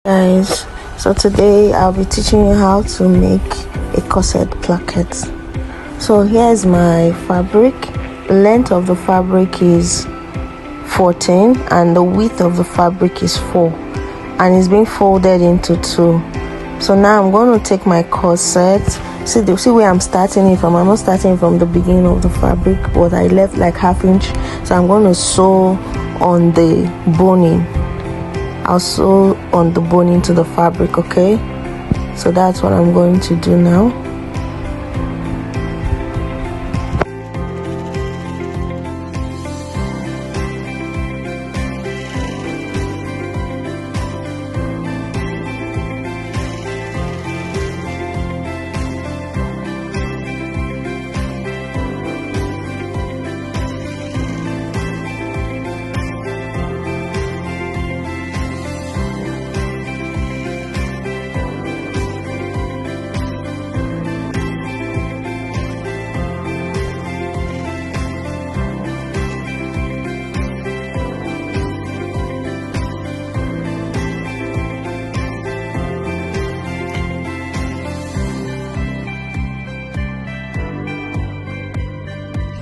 Guys, so today I'll be teaching you how to make a corset placket. So here's my fabric. The length of the fabric is 14 and the width of the fabric is 4, and it's being folded into 2. So now I'm going to take my corset. See where I'm starting it from. I'm not starting from the beginning of the fabric, but I left like ½ inch, so I'm going to sew on the boning. I'll sew on the boning to the fabric. Okay, so that's what I'm going to do now.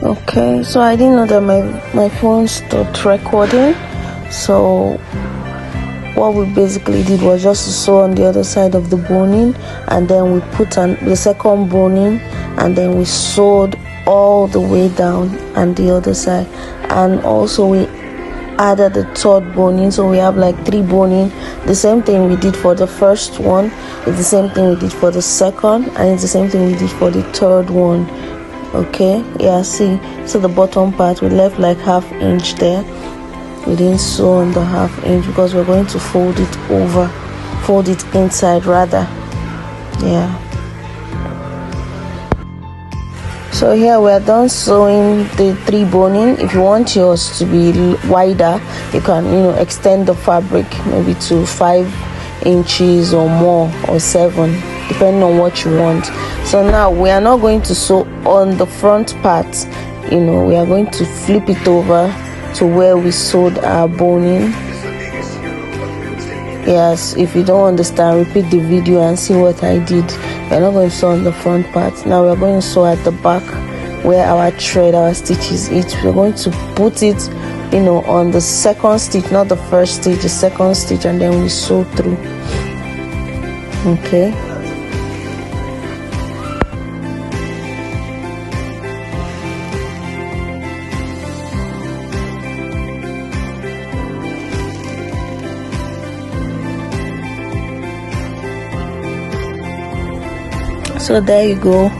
Okay, so I didn't know that my phone stopped recording. So what we basically did was just to sew on the other side of the boning, and then we put on the second boning, and then we sewed all the way down and the other side, and also we added the third boning, so we have like 3 boning. The same thing we did for the first one, it's the same thing we did for the second, and it's the same thing we did for the third one. Okay, yeah, see, so the bottom part we left like ½ inch there. We didn't sew on the ½ inch because we're going to fold it inside rather. Yeah, so here we're done sewing the 3 boning. If you want yours to be wider, you can extend the fabric maybe to 5 inches or more, or 7, depending on what you want. So now we are not going to sew on the front part, we are going to flip it over to where we sewed our boning. Yes, if you don't understand, repeat the video and see what I did. We're not going to sew on the front part. Now we're going to sew at the back where our thread, our stitches is. We're going to put it on the second stitch, not the first stitch, the second stitch, and then we sew through. Okay, so there you go.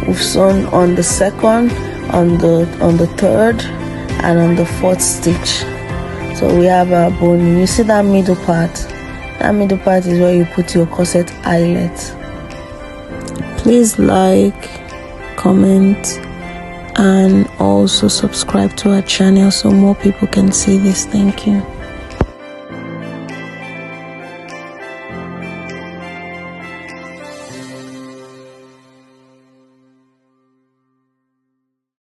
We've sewn on the second, on the third, and on the 4th stitch. So we have our boning. You see that middle part? That middle part is where you put your corset eyelet. Please like, comment, and also subscribe to our channel so more people can see this. Thank you.